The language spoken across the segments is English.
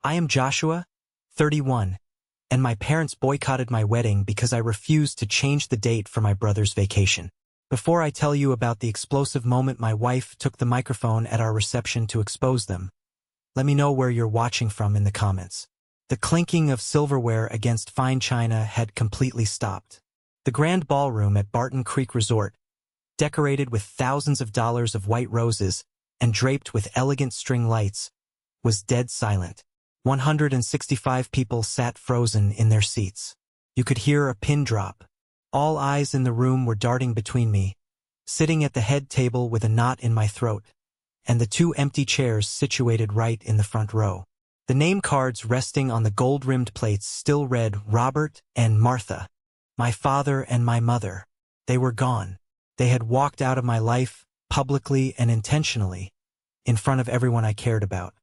I am Joshua, 31, and my parents boycotted my wedding because I refused to change the date for my brother's vacation. Before I tell you about the explosive moment my wife took the microphone at our reception to expose them, let me know where you're watching from in the comments. The clinking of silverware against fine china had completely stopped. The grand ballroom at Barton Creek Resort, decorated with thousands of dollars of white roses and draped with elegant string lights, was dead silent. 165 people sat frozen in their seats. You could hear a pin drop. All eyes in the room were darting between me, sitting at the head table with a knot in my throat, and the two empty chairs situated right in the front row. The name cards resting on the gold-rimmed plates still read Robert and Martha, my father and my mother. They were gone. They had walked out of my life, publicly and intentionally, in front of everyone I cared about.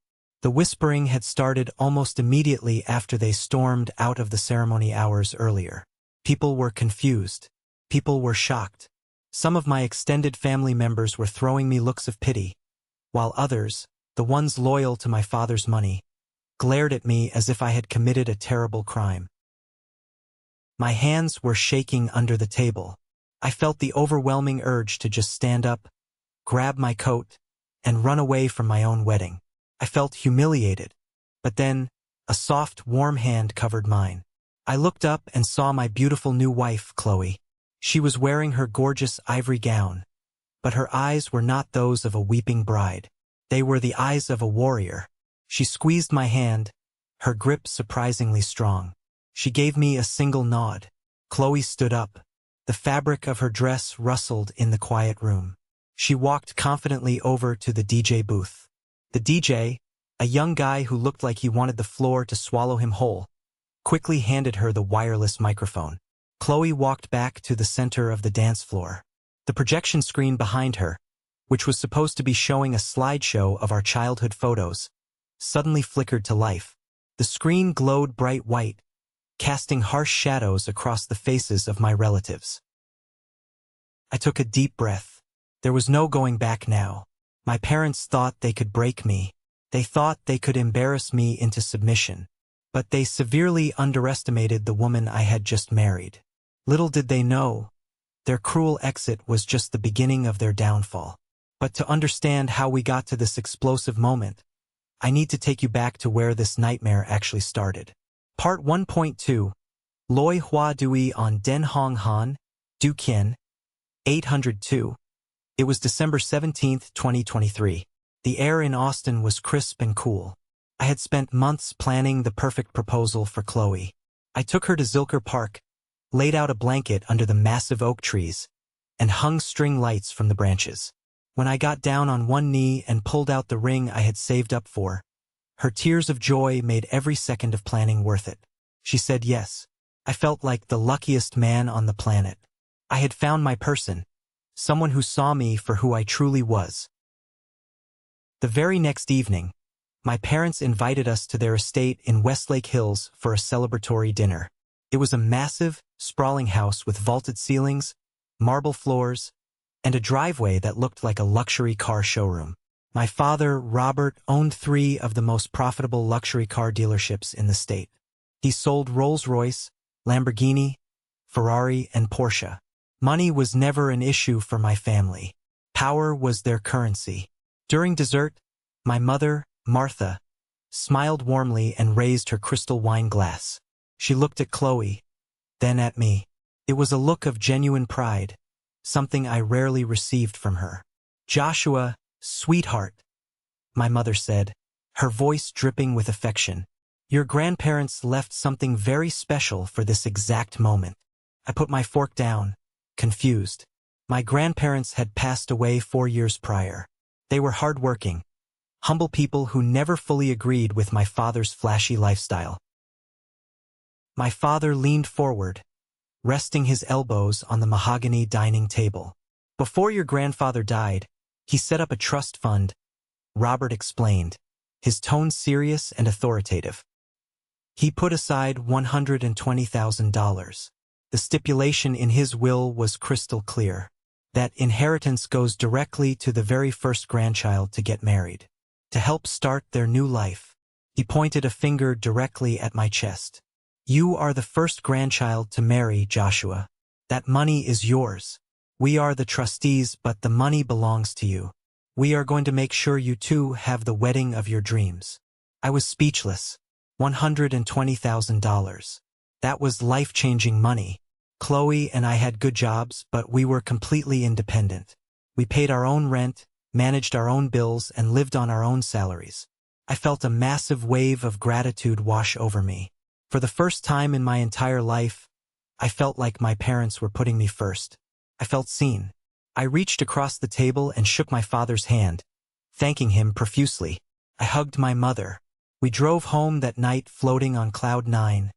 The whispering had started almost immediately after they stormed out of the ceremony hours earlier. People were confused. People were shocked. Some of my extended family members were throwing me looks of pity, while others, the ones loyal to my father's money, glared at me as if I had committed a terrible crime. My hands were shaking under the table. I felt the overwhelming urge to just stand up, grab my coat, and run away from my own wedding. I felt humiliated, but then, a soft, warm hand covered mine. I looked up and saw my beautiful new wife, Chloe. She was wearing her gorgeous ivory gown, but her eyes were not those of a weeping bride. They were the eyes of a warrior. She squeezed my hand, her grip surprisingly strong. She gave me a single nod. Chloe stood up. The fabric of her dress rustled in the quiet room. She walked confidently over to the DJ booth. The DJ, a young guy who looked like he wanted the floor to swallow him whole, quickly handed her the wireless microphone. Chloe walked back to the center of the dance floor. The projection screen behind her, which was supposed to be showing a slideshow of our childhood photos, suddenly flickered to life. The screen glowed bright white, casting harsh shadows across the faces of my relatives. I took a deep breath. There was no going back now. My parents thought they could break me. They thought they could embarrass me into submission. But they severely underestimated the woman I had just married. Little did they know, their cruel exit was just the beginning of their downfall. But to understand how we got to this explosive moment, I need to take you back to where this nightmare actually started. Part 1.2 Loi Hua Dui on Den Hong Han, Du Kien, 802. It was December 17, 2023. The air in Austin was crisp and cool. I had spent months planning the perfect proposal for Chloe. I took her to Zilker Park, laid out a blanket under the massive oak trees, and hung string lights from the branches. When I got down on one knee and pulled out the ring I had saved up for, her tears of joy made every second of planning worth it. She said yes. I felt like the luckiest man on the planet. I had found my person, someone who saw me for who I truly was. The very next evening, my parents invited us to their estate in Westlake Hills for a celebratory dinner. It was a massive, sprawling house with vaulted ceilings, marble floors, and a driveway that looked like a luxury car showroom. My father, Robert, owned 3 of the most profitable luxury car dealerships in the state. He sold Rolls-Royce, Lamborghini, Ferrari, and Porsche. Money was never an issue for my family. Power was their currency. During dessert, my mother, Martha, smiled warmly and raised her crystal wine glass. She looked at Chloe, then at me. It was a look of genuine pride, something I rarely received from her. Joshua, sweetheart, my mother said, her voice dripping with affection. Your grandparents left something very special for this exact moment. I put my fork down, confused. My grandparents had passed away 4 years prior. They were hardworking, humble people who never fully agreed with my father's flashy lifestyle. My father leaned forward, resting his elbows on the mahogany dining table. Before your grandfather died, he set up a trust fund, Robert explained, his tone serious and authoritative. He put aside $120,000. The stipulation in his will was crystal clear. That inheritance goes directly to the very first grandchild to get married, to help start their new life. He pointed a finger directly at my chest. You are the first grandchild to marry, Joshua. That money is yours. We are the trustees, but the money belongs to you. We are going to make sure you two have the wedding of your dreams. I was speechless. $120,000. That was life-changing money. Chloe and I had good jobs, but we were completely independent. We paid our own rent, managed our own bills, and lived on our own salaries. I felt a massive wave of gratitude wash over me. For the first time in my entire life, I felt like my parents were putting me first. I felt seen. I reached across the table and shook my father's hand, thanking him profusely. I hugged my mother. We drove home that night floating on cloud 9,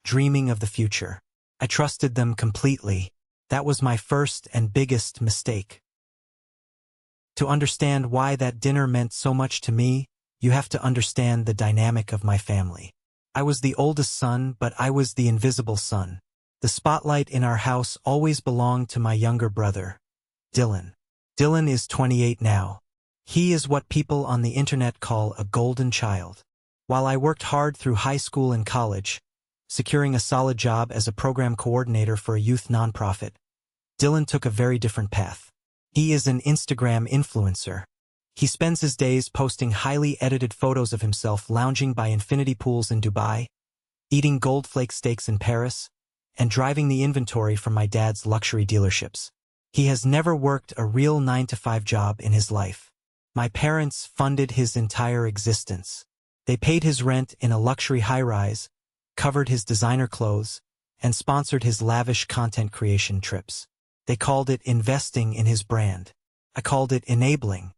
dreaming of the future. I trusted them completely. That was my first and biggest mistake. To understand why that dinner meant so much to me, you have to understand the dynamic of my family. I was the oldest son, but I was the invisible son. The spotlight in our house always belonged to my younger brother, Dylan. Dylan is 28 now. He is what people on the internet call a golden child. While I worked hard through high school and college, securing a solid job as a program coordinator for a youth nonprofit, Dylan took a very different path. He is an Instagram influencer. He spends his days posting highly edited photos of himself lounging by infinity pools in Dubai, eating gold flake steaks in Paris, and driving the inventory from my dad's luxury dealerships. He has never worked a real 9-to-5 job in his life. My parents funded his entire existence. They paid his rent in a luxury high-rise, covered his designer clothes, and sponsored his lavish content creation trips. They called it investing in his brand. I called it enabling.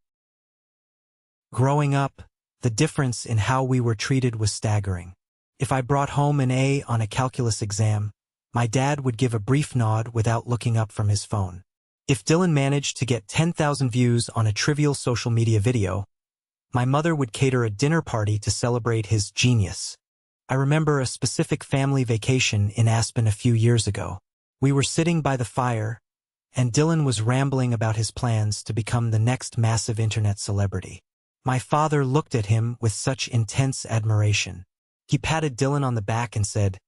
Growing up, the difference in how we were treated was staggering. If I brought home an A on a calculus exam, my dad would give a brief nod without looking up from his phone. If Dylan managed to get 10,000 views on a trivial social media video, my mother would cater a dinner party to celebrate his genius. I remember a specific family vacation in Aspen a few years ago. We were sitting by the fire, and Dylan was rambling about his plans to become the next massive internet celebrity. My father looked at him with such intense admiration. He patted Dylan on the back and said,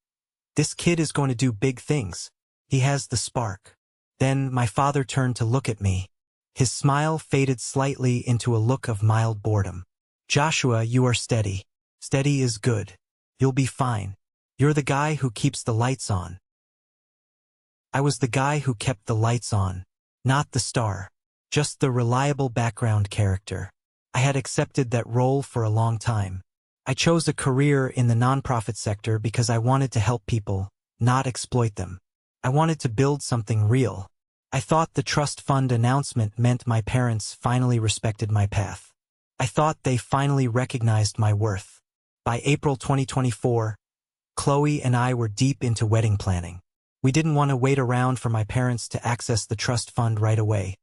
"This kid is going to do big things. He has the spark." Then my father turned to look at me. His smile faded slightly into a look of mild boredom. "Joshua, you are steady. Steady is good. You'll be fine. You're the guy who keeps the lights on." I was the guy who kept the lights on, not the star, just the reliable background character. I had accepted that role for a long time. I chose a career in the nonprofit sector because I wanted to help people, not exploit them. I wanted to build something real. I thought the trust fund announcement meant my parents finally respected my path. I thought they finally recognized my worth. By April 2024, Chloe and I were deep into wedding planning. We didn't want to wait around for my parents to access the trust fund right away,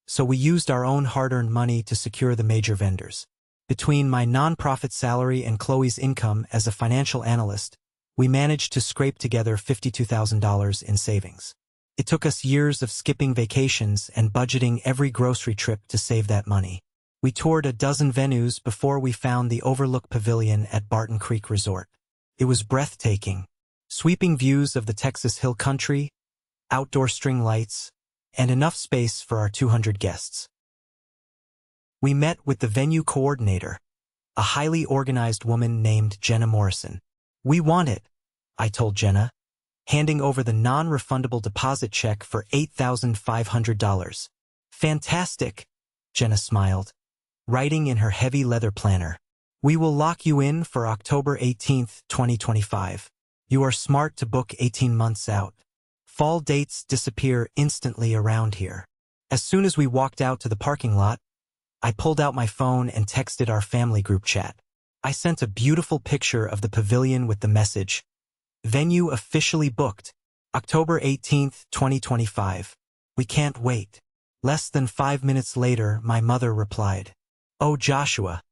so we used our own hard-earned money to secure the major vendors. Between my nonprofit salary and Chloe's income as a financial analyst, we managed to scrape together $52,000 in savings. It took us years of skipping vacations and budgeting every grocery trip to save that money. We toured a dozen venues before we found the Overlook Pavilion at Barton Creek Resort. It was breathtaking. Sweeping views of the Texas Hill Country, outdoor string lights, and enough space for our 200 guests. We met with the venue coordinator, a highly organized woman named Jenna Morrison. "We want it," I told Jenna, handing over the non-refundable deposit check for $8,500. "Fantastic," Jenna smiled, writing in her heavy leather planner. "We will lock you in for October 18th, 2025. You are smart to book 18 months out. Fall dates disappear instantly around here." As soon as we walked out to the parking lot, I pulled out my phone and texted our family group chat. I sent a beautiful picture of the pavilion with the message, "Venue officially booked. October 18th, 2025. We can't wait." Less than 5 minutes later, my mother replied, "Oh, Joshua,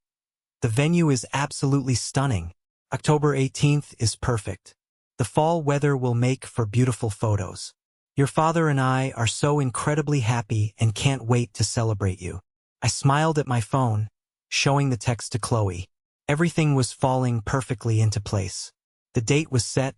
the venue is absolutely stunning. October 18th is perfect. The fall weather will make for beautiful photos. Your father and I are so incredibly happy and can't wait to celebrate you." I smiled at my phone, showing the text to Chloe. Everything was falling perfectly into place. The date was set,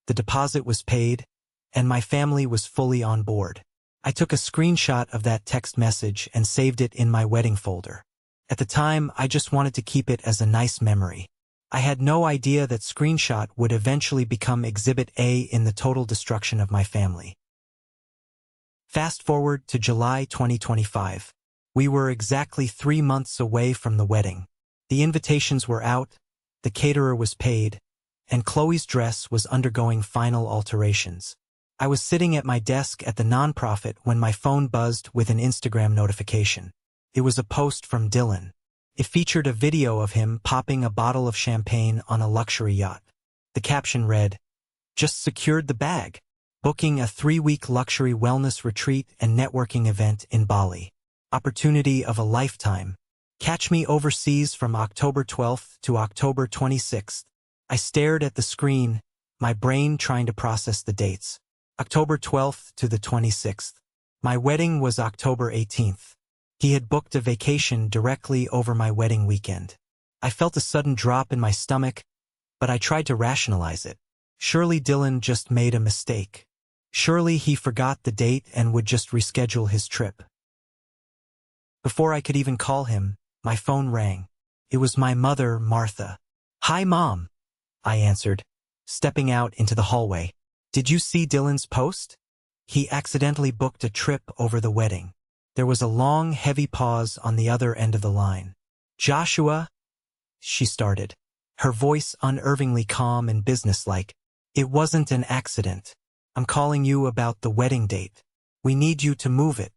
the deposit was paid, and my family was fully on board. I took a screenshot of that text message and saved it in my wedding folder. At the time, I just wanted to keep it as a nice memory. I had no idea that screenshot would eventually become Exhibit A in the total destruction of my family. Fast forward to July 2025. We were exactly 3 months away from the wedding. The invitations were out, the caterer was paid, and Chloe's dress was undergoing final alterations. I was sitting at my desk at the nonprofit when my phone buzzed with an Instagram notification. It was a post from Dylan. It featured a video of him popping a bottle of champagne on a luxury yacht. The caption read, "Just secured the bag. Booking a 3-week luxury wellness retreat and networking event in Bali. Opportunity of a lifetime. Catch me overseas from October 12th to October 26th. I stared at the screen, my brain trying to process the dates. October 12th to the 26th. My wedding was October 18th. He had booked a vacation directly over my wedding weekend. I felt a sudden drop in my stomach, but I tried to rationalize it. Surely Dylan just made a mistake. Surely he forgot the date and would just reschedule his trip. Before I could even call him, my phone rang. It was my mother, Martha. "Hi, Mom," I answered, stepping out into the hallway. "Did you see Dylan's post? He accidentally booked a trip over the wedding." There was a long, heavy pause on the other end of the line. "Joshua," she started, her voice unnervingly calm and businesslike. "It wasn't an accident. I'm calling you about the wedding date. We need you to move it."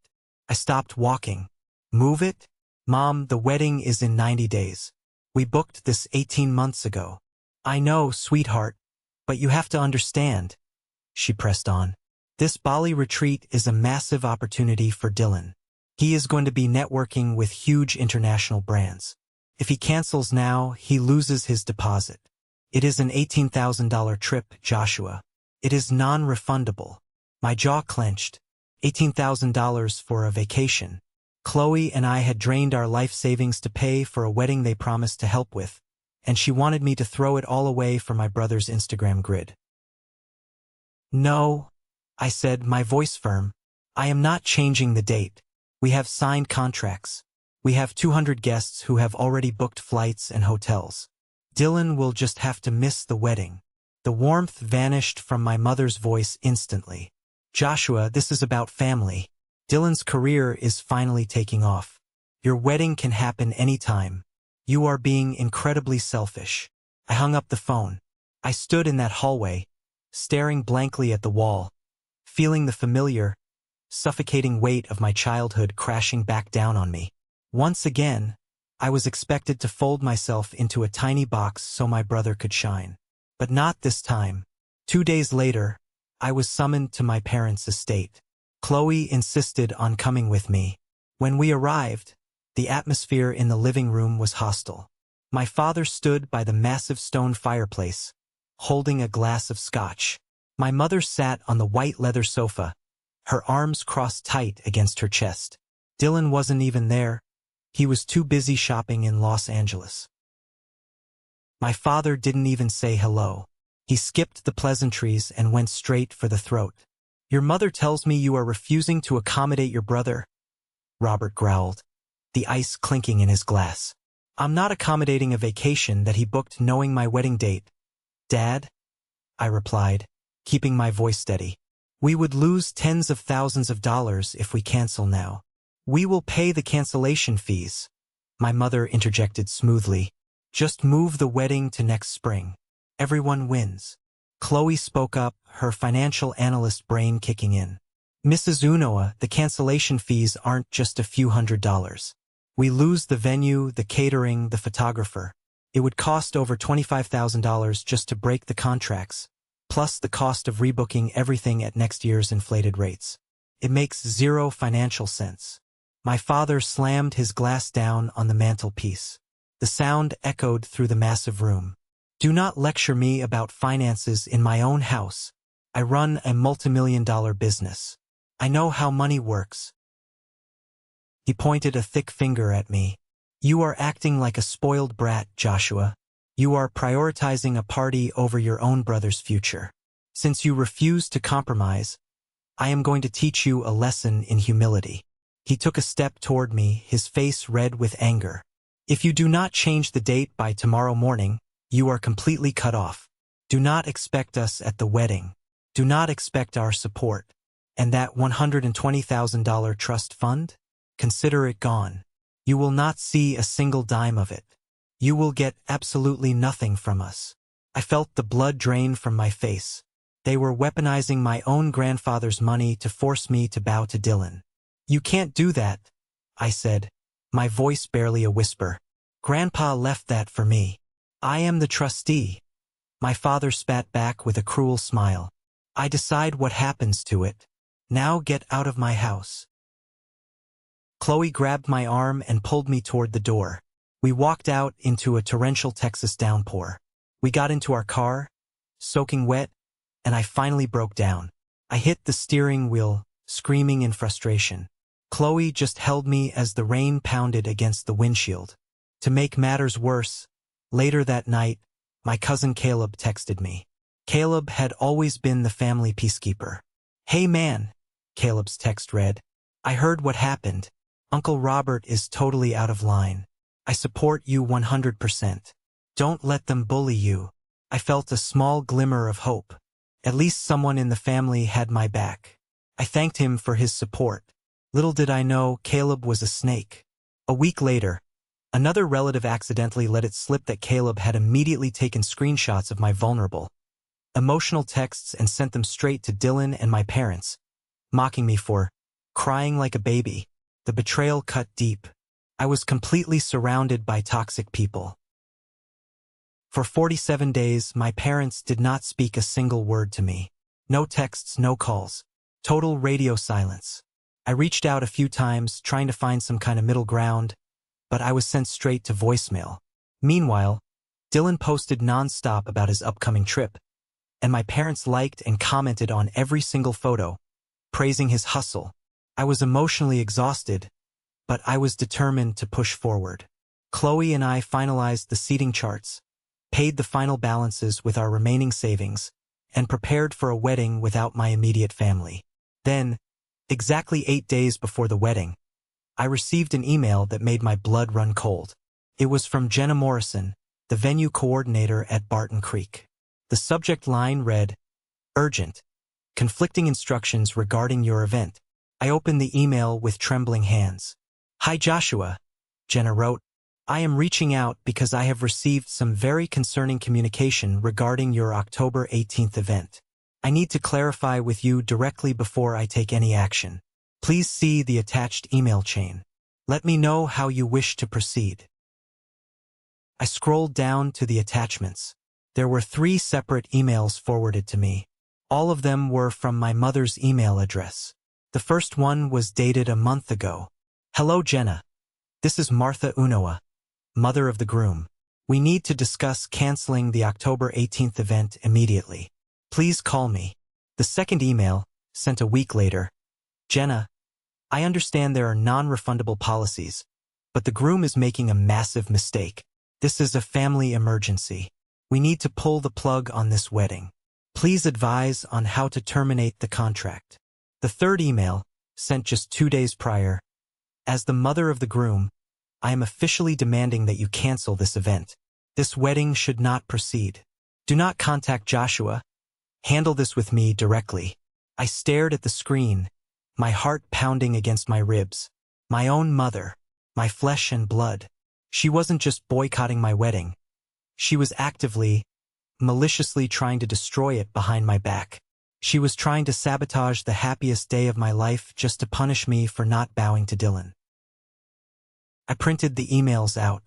I stopped walking. "Move it? Mom, the wedding is in 90 days. We booked this 18 months ago." "I know, sweetheart, but you have to understand," she pressed on. "This Bali retreat is a massive opportunity for Dylan. He is going to be networking with huge international brands. If he cancels now, he loses his deposit. It is an $18,000 trip, Joshua. It is non-refundable." My jaw clenched. $18,000 for a vacation. Chloe and I had drained our life savings to pay for a wedding they promised to help with, and she wanted me to throw it all away for my brother's Instagram grid. "No," I said, my voice firm. "I am not changing the date. We have signed contracts. We have 200 guests who have already booked flights and hotels. Dylan will just have to miss the wedding." The warmth vanished from my mother's voice instantly. "Joshua, this is about family. Dylan's career is finally taking off. Your wedding can happen anytime. You are being incredibly selfish." I hung up the phone. I stood in that hallway, staring blankly at the wall, feeling the familiar, suffocating weight of my childhood crashing back down on me. Once again, I was expected to fold myself into a tiny box so my brother could shine. But not this time. 2 days later, I was summoned to my parents' estate. Chloe insisted on coming with me. When we arrived, the atmosphere in the living room was hostile. My father stood by the massive stone fireplace, holding a glass of scotch. My mother sat on the white leather sofa, her arms crossed tight against her chest. Dylan wasn't even there. He was too busy shopping in Los Angeles. My father didn't even say hello. He skipped the pleasantries and went straight for the throat. "Your mother tells me you are refusing to accommodate your brother," Robert growled, the ice clinking in his glass. "I'm not accommodating a vacation that he booked knowing my wedding date, Dad," I replied, keeping my voice steady. "We would lose tens of thousands of dollars if we cancel now." "We will pay the cancellation fees," my mother interjected smoothly. "Just move the wedding to next spring. Everyone wins." Chloe spoke up, her financial analyst brain kicking in. "Mrs. Unoa, the cancellation fees aren't just a few $100s. We lose the venue, the catering, the photographer. It would cost over $25,000 just to break the contracts, plus the cost of rebooking everything at next year's inflated rates. It makes zero financial sense." My father slammed his glass down on the mantelpiece. The sound echoed through the massive room. "Do not lecture me about finances in my own house. I run a multimillion-dollar business. I know how money works." He pointed a thick finger at me. You are acting like a spoiled brat, Joshua. You are prioritizing a party over your own brother's future. Since you refuse to compromise, I am going to teach you a lesson in humility. He took a step toward me, his face red with anger. If you do not change the date by tomorrow morning, you are completely cut off. Do not expect us at the wedding. Do not expect our support. And that $120,000 trust fund? Consider it gone. You will not see a single dime of it. You will get absolutely nothing from us. I felt the blood drain from my face. They were weaponizing my own grandfather's money to force me to bow to Dylan. You can't do that, I said, my voice barely a whisper. Grandpa left that for me. I am the trustee. My father spat back with a cruel smile. I decide what happens to it. Now get out of my house. Chloe grabbed my arm and pulled me toward the door. We walked out into a torrential Texas downpour. We got into our car, soaking wet, and I finally broke down. I hit the steering wheel, screaming in frustration. Chloe just held me as the rain pounded against the windshield. To make matters worse, later that night, my cousin Caleb texted me. Caleb had always been the family peacekeeper. Hey man, Caleb's text read. I heard what happened. Uncle Robert is totally out of line. I support you 100%. Don't let them bully you. I felt a small glimmer of hope. At least someone in the family had my back. I thanked him for his support. Little did I know Caleb was a snake. A week later, another relative accidentally let it slip that Caleb had immediately taken screenshots of my vulnerable, emotional texts and sent them straight to Dylan and my parents, mocking me for crying like a baby. The betrayal cut deep. I was completely surrounded by toxic people. For 47 days, my parents did not speak a single word to me. No texts, no calls. Total radio silence. I reached out a few times, trying to find some kind of middle ground, but I was sent straight to voicemail. Meanwhile, Dylan posted nonstop about his upcoming trip, and my parents liked and commented on every single photo, praising his hustle. I was emotionally exhausted, but I was determined to push forward. Chloe and I finalized the seating charts, paid the final balances with our remaining savings, and prepared for a wedding without my immediate family. Then, exactly 8 days before the wedding, I received an email that made my blood run cold. It was from Jenna Morrison, the venue coordinator at Barton Creek. The subject line read, "Urgent. Conflicting instructions regarding your event." I opened the email with trembling hands. "Hi Joshua," Jenna wrote. "I am reaching out because I have received some very concerning communication regarding your October 18th event. I need to clarify with you directly before I take any action. Please see the attached email chain. Let me know how you wish to proceed." I scrolled down to the attachments. There were 3 separate emails forwarded to me. All of them were from my mother's email address. The first one was dated a month ago. "Hello Jenna. This is Martha Unoa, mother of the groom. We need to discuss canceling the October 18th event immediately. Please call me." The second email, sent a week later. "Jenna, I understand there are non-refundable policies, but the groom is making a massive mistake. This is a family emergency. We need to pull the plug on this wedding. Please advise on how to terminate the contract." The third email, sent just 2 days prior. "As the mother of the groom, I am officially demanding that you cancel this event. This wedding should not proceed. Do not contact Joshua. Handle this with me directly." I stared at the screen, my heart pounding against my ribs. My own mother, my flesh and blood. She wasn't just boycotting my wedding. She was actively, maliciously trying to destroy it behind my back. She was trying to sabotage the happiest day of my life just to punish me for not bowing to Dylan. I printed the emails out.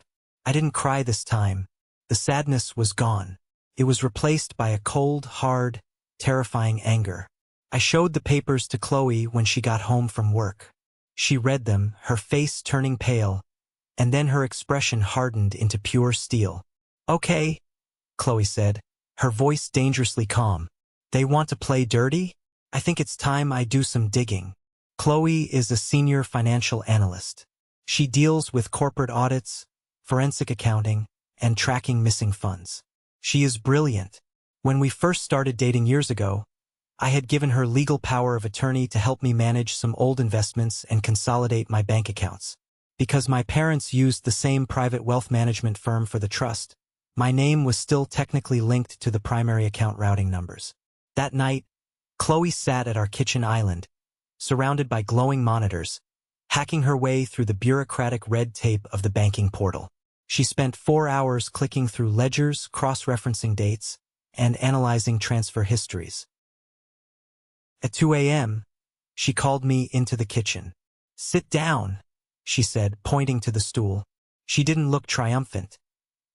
I didn't cry this time. The sadness was gone. It was replaced by a cold, hard, terrifying anger. I showed the papers to Chloe when she got home from work. She read them, her face turning pale, and then her expression hardened into pure steel. "Okay," Chloe said, her voice dangerously calm. "They want to play dirty? I think it's time I do some digging." Chloe is a senior financial analyst. She deals with corporate audits, forensic accounting, and tracking missing funds. She is brilliant. When we first started dating years ago, I had given her legal power of attorney to help me manage some old investments and consolidate my bank accounts. Because my parents used the same private wealth management firm for the trust, my name was still technically linked to the primary account routing numbers. That night, Chloe sat at our kitchen island, surrounded by glowing monitors, hacking her way through the bureaucratic red tape of the banking portal. She spent 4 hours clicking through ledgers, cross-referencing dates, and analyzing transfer histories. At 2 a.m., she called me into the kitchen. "Sit down," she said, pointing to the stool. She didn't look triumphant.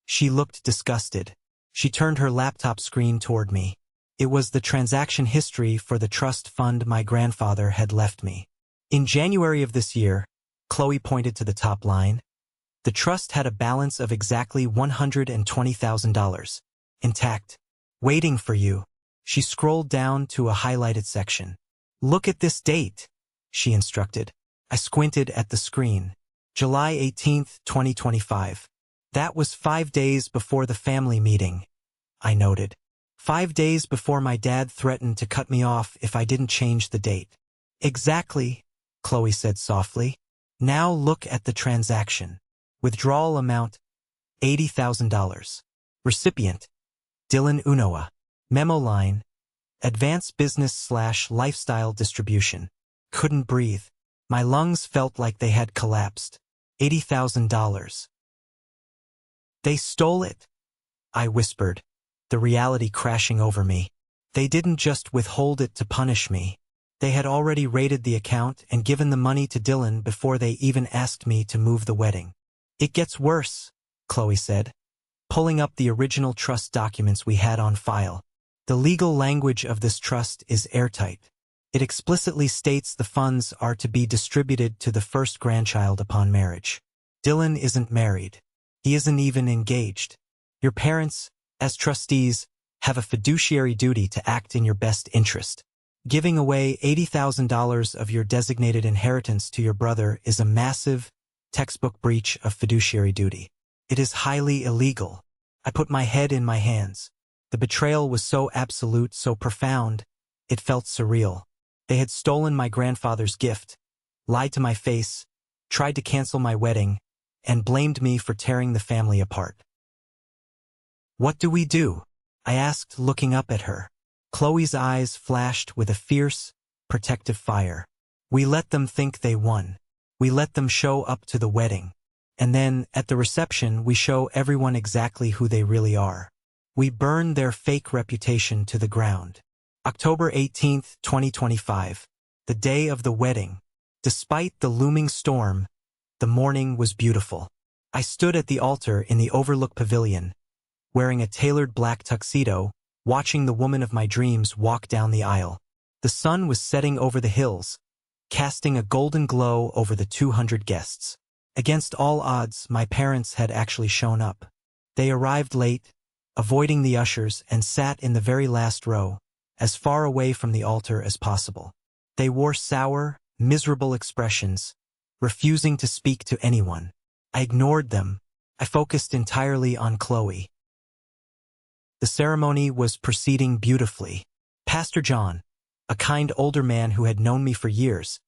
She looked disgusted. She turned her laptop screen toward me. It was the transaction history for the trust fund my grandfather had left me. In January of this year, Chloe pointed to the top line. The trust had a balance of exactly $120,000, intact, waiting for you. She scrolled down to a highlighted section. "Look at this date," she instructed. I squinted at the screen. July 18th, 2025. That was 5 days before the family meeting, I noted. 5 days before my dad threatened to cut me off if I didn't change the date. "Exactly," Chloe said softly. "Now look at the transaction. Withdrawal amount, $80,000. Recipient, Dylan Unoa. Memo line, advanced business/lifestyle distribution." Couldn't breathe. My lungs felt like they had collapsed. $80,000. "They stole it," I whispered, the reality crashing over me. They didn't just withhold it to punish me. They had already raided the account and given the money to Dylan before they even asked me to move the wedding. "It gets worse," Chloe said, pulling up the original trust documents we had on file. The legal language of this trust is airtight. It explicitly states the funds are to be distributed to the first grandchild upon marriage. Dylan isn't married. He isn't even engaged. Your parents, as trustees, have a fiduciary duty to act in your best interest. Giving away $80,000 of your designated inheritance to your brother is a massive, textbook breach of fiduciary duty. It is highly illegal. I put my head in my hands. The betrayal was so absolute, so profound, it felt surreal. They had stolen my grandfather's gift, lied to my face, tried to cancel my wedding, and blamed me for tearing the family apart. "What do we do?" I asked, looking up at her. Chloe's eyes flashed with a fierce, protective fire. "We let them think they won. We let them show up to the wedding. And then, at the reception, we show everyone exactly who they really are. We burn their fake reputation to the ground." October 18th, 2025, the day of the wedding. Despite the looming storm, the morning was beautiful. I stood at the altar in the Overlook Pavilion, wearing a tailored black tuxedo, watching the woman of my dreams walk down the aisle. The sun was setting over the hills, casting a golden glow over the 200 guests. Against all odds, my parents had actually shown up. They arrived late, avoiding the ushers, and sat in the very last row, as far away from the altar as possible. They wore sour, miserable expressions, refusing to speak to anyone. I ignored them. I focused entirely on Chloe. The ceremony was proceeding beautifully. Pastor John, a kind older man who had known me for years,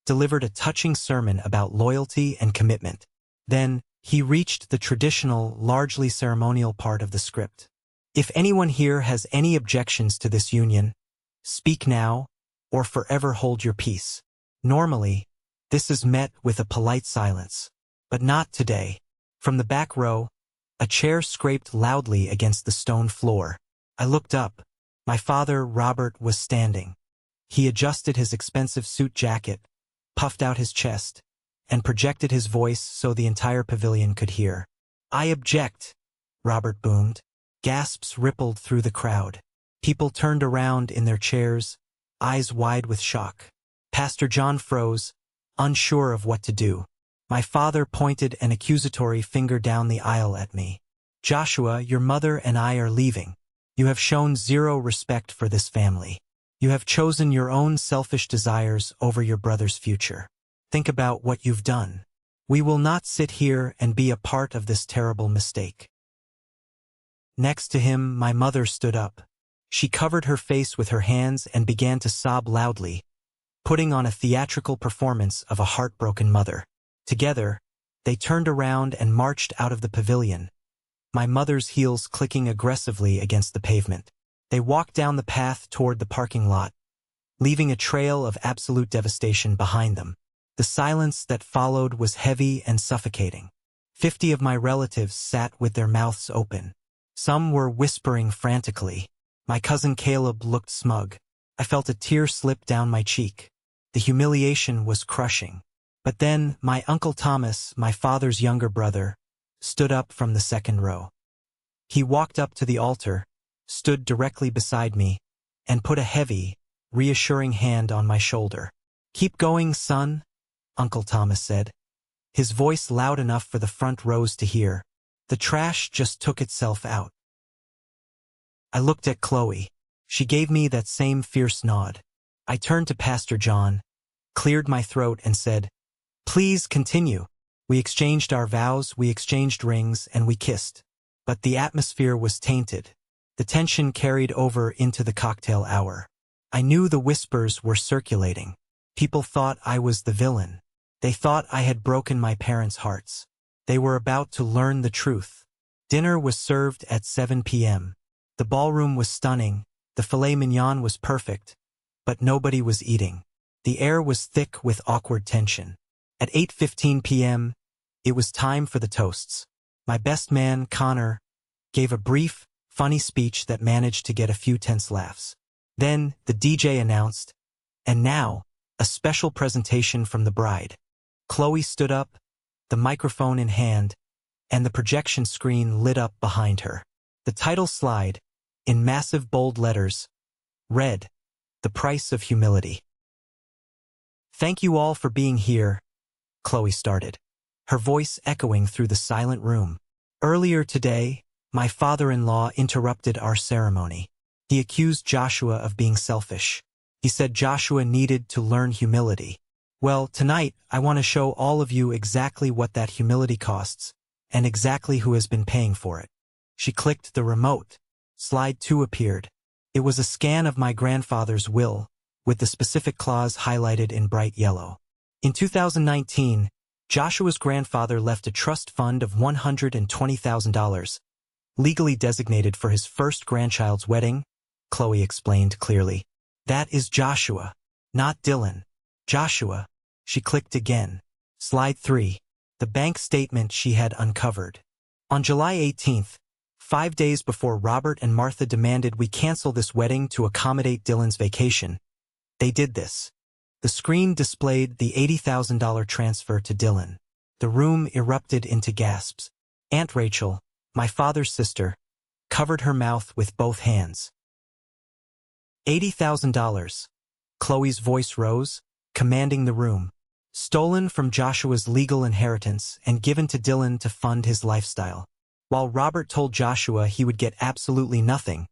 delivered a touching sermon about loyalty and commitment. Then, he reached the traditional, largely ceremonial part of the script. "If anyone here has any objections to this union, speak now, or forever hold your peace." Normally, this is met with a polite silence. But not today. From the back row, a chair scraped loudly against the stone floor. I looked up. My father, Robert, was standing. He adjusted his expensive suit jacket, puffed out his chest, and projected his voice so the entire pavilion could hear. "I object," Robert boomed. Gasps rippled through the crowd. People turned around in their chairs, eyes wide with shock. Pastor John froze, unsure of what to do. My father pointed an accusatory finger down the aisle at me. "Joshua, your mother and I are leaving. You have shown zero respect for this family. You have chosen your own selfish desires over your brother's future. Think about what you've done." We will not sit here and be a part of this terrible mistake. Next to him, my mother stood up. She covered her face with her hands and began to sob loudly, putting on a theatrical performance of a heartbroken mother. Together, they turned around and marched out of the pavilion, my mother's heels clicking aggressively against the pavement. They walked down the path toward the parking lot, leaving a trail of absolute devastation behind them. The silence that followed was heavy and suffocating. 50 of my relatives sat with their mouths open. Some were whispering frantically. My cousin Caleb looked smug. I felt a tear slip down my cheek. The humiliation was crushing. But then, my Uncle Thomas, my father's younger brother, stood up from the second row. He walked up to the altar, stood directly beside me, and put a heavy, reassuring hand on my shoulder. "Keep going, son," Uncle Thomas said, his voice loud enough for the front rows to hear. "The trash just took itself out." I looked at Chloe. She gave me that same fierce nod. I turned to Pastor John, cleared my throat and said, "Please continue." We exchanged our vows, we exchanged rings, and we kissed. But the atmosphere was tainted. The tension carried over into the cocktail hour. I knew the whispers were circulating. People thought I was the villain. They thought I had broken my parents' hearts. They were about to learn the truth. Dinner was served at 7 p.m. The ballroom was stunning, the filet mignon was perfect, but nobody was eating. The air was thick with awkward tension. At 8:15 p.m., it was time for the toasts. My best man, Connor, gave a brief, funny speech that managed to get a few tense laughs. Then, the DJ announced, "And now, a special presentation from the bride." Chloe stood up, the microphone in hand, and the projection screen lit up behind her. The title slide, in massive bold letters, read, "The Price of Humility." "Thank you all for being here," Chloe started, her voice echoing through the silent room. "Earlier today, my father-in-law interrupted our ceremony. He accused Joshua of being selfish. He said Joshua needed to learn humility. Well, tonight, I want to show all of you exactly what that humility costs, and exactly who has been paying for it." She clicked the remote. Slide 2 appeared. It was a scan of my grandfather's will, with the specific clause highlighted in bright yellow. In 2019, Joshua's grandfather left a trust fund of $120,000, legally designated for his first grandchild's wedding, Chloe explained clearly. "That is Joshua, not Dylan. Joshua." She clicked again. Slide 3. The bank statement she had uncovered. On July 18th, 5 days before Robert and Martha demanded we cancel this wedding to accommodate Dylan's vacation, they did this. The screen displayed the $80,000 transfer to Dylan. The room erupted into gasps. Aunt Rachel, my father's sister, covered her mouth with both hands. $80,000. Chloe's voice rose, commanding the room. Stolen from Joshua's legal inheritance and given to Dylan to fund his lifestyle. While Robert told Joshua he would get absolutely nothing,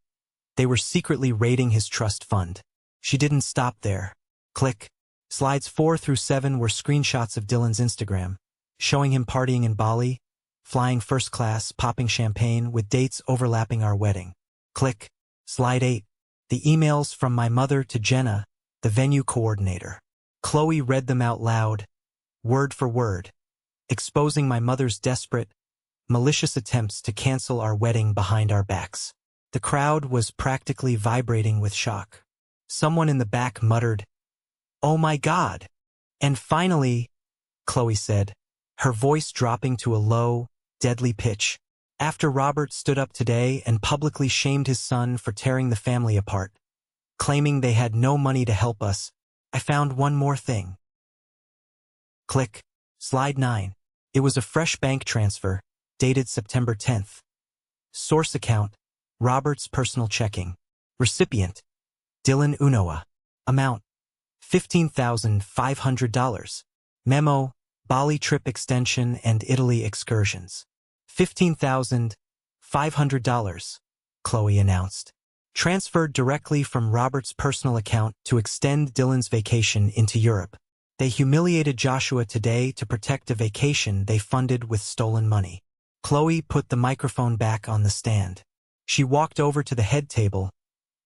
they were secretly raiding his trust fund. She didn't stop there. Click. Slides 4 through 7 were screenshots of Dylan's Instagram, showing him partying in Bali, flying first class, popping champagne, with dates overlapping our wedding. Click. Slide 8. The emails from my mother to Jenna, the venue coordinator. Chloe read them out loud, word for word, exposing my mother's desperate, malicious attempts to cancel our wedding behind our backs. The crowd was practically vibrating with shock. Someone in the back muttered, "Oh my God!" And finally, Chloe said, her voice dropping to a low, deadly pitch, "After Robert stood up today and publicly shamed his son for tearing the family apart, claiming they had no money to help us, I found one more thing." Click. Slide 9. It was a fresh bank transfer, dated September 10th. Source account, Robert's personal checking. Recipient, Dylan Unoa. Amount, $15,500. Memo, Bali trip extension and Italy excursions. $15,500, Chloe announced. Transferred directly from Robert's personal account to extend Dylan's vacation into Europe. They humiliated Joshua today to protect a vacation they funded with stolen money. Chloe put the microphone back on the stand. She walked over to the head table,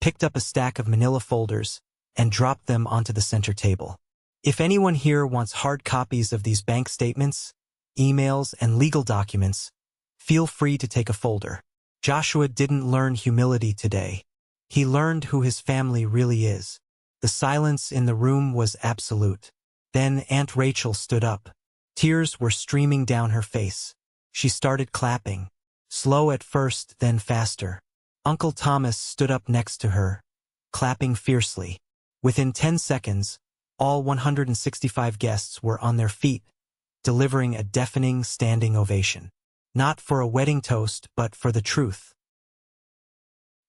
picked up a stack of manila folders, and dropped them onto the center table. If anyone here wants hard copies of these bank statements, emails, and legal documents, feel free to take a folder. Joshua didn't learn humility today. He learned who his family really is. The silence in the room was absolute. Then Aunt Rachel stood up. Tears were streaming down her face. She started clapping. Slow at first, then faster. Uncle Thomas stood up next to her, clapping fiercely. Within 10 seconds, all 165 guests were on their feet, delivering a deafening standing ovation. Not for a wedding toast, but for the truth.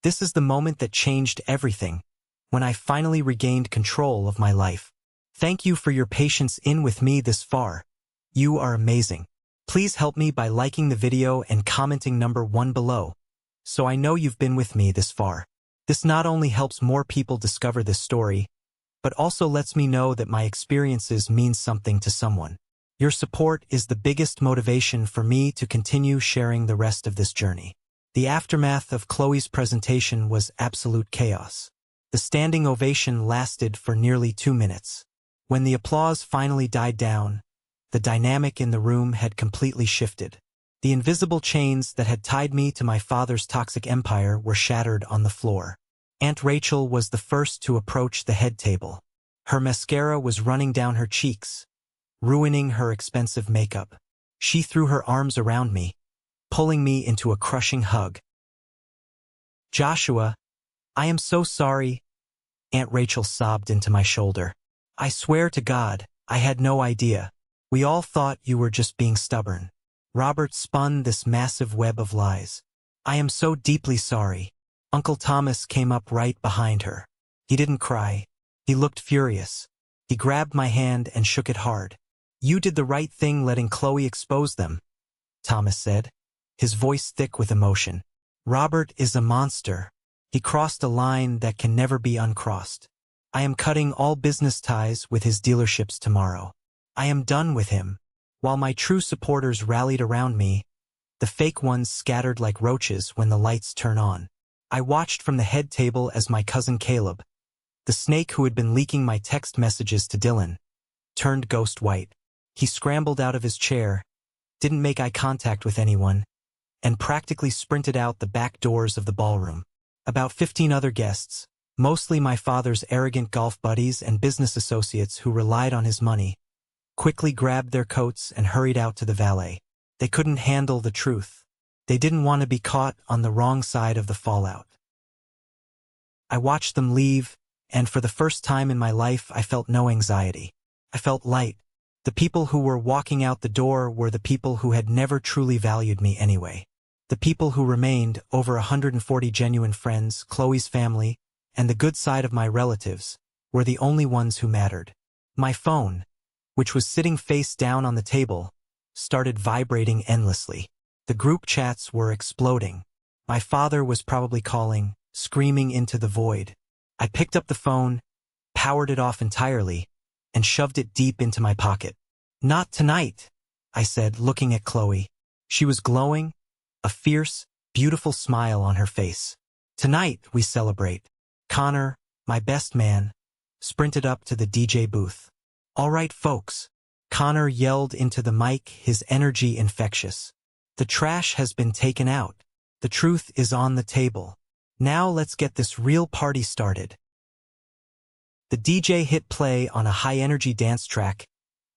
This is the moment that changed everything, when I finally regained control of my life. Thank you for your patience in with me this far. You are amazing. Please help me by liking the video and commenting number 1 below, so I know you've been with me this far. This not only helps more people discover this story, but also lets me know that my experiences mean something to someone. Your support is the biggest motivation for me to continue sharing the rest of this journey. The aftermath of Chloe's presentation was absolute chaos. The standing ovation lasted for nearly 2 minutes. When the applause finally died down, the dynamic in the room had completely shifted. The invisible chains that had tied me to my father's toxic empire were shattered on the floor. Aunt Rachel was the first to approach the head table. Her mascara was running down her cheeks, ruining her expensive makeup. She threw her arms around me, pulling me into a crushing hug. "Joshua, I am so sorry," Aunt Rachel sobbed into my shoulder. "I swear to God, I had no idea. We all thought you were just being stubborn." Robert spun this massive web of lies. "I am so deeply sorry." Uncle Thomas came up right behind her. He didn't cry. He looked furious. He grabbed my hand and shook it hard. "You did the right thing letting Chloe expose them," Thomas said, his voice thick with emotion. "Robert is a monster. He crossed a line that can never be uncrossed. I am cutting all business ties with his dealerships tomorrow. I am done with him." While my true supporters rallied around me, the fake ones scattered like roaches when the lights turn on. I watched from the head table as my cousin Caleb, the snake who had been leaking my text messages to Dylan, turned ghost white. He scrambled out of his chair, didn't make eye contact with anyone, and practically sprinted out the back doors of the ballroom. About 15 other guests, mostly my father's arrogant golf buddies and business associates who relied on his money, quickly grabbed their coats and hurried out to the valet. They couldn't handle the truth. They didn't want to be caught on the wrong side of the fallout. I watched them leave, and for the first time in my life I felt no anxiety. I felt light. The people who were walking out the door were the people who had never truly valued me anyway. The people who remained, over 140 genuine friends, Chloe's family, and the good side of my relatives, were the only ones who mattered. My phone, which was sitting face down on the table, started vibrating endlessly. The group chats were exploding. My father was probably calling, screaming into the void. I picked up the phone, powered it off entirely, and shoved it deep into my pocket. "Not tonight," I said, looking at Chloe. She was glowing, a fierce, beautiful smile on her face. "Tonight we celebrate." Connor, my best man, sprinted up to the DJ booth. "All right, folks," Connor yelled into the mic, his energy infectious. "The trash has been taken out. The truth is on the table. Now let's get this real party started." The DJ hit play on a high-energy dance track,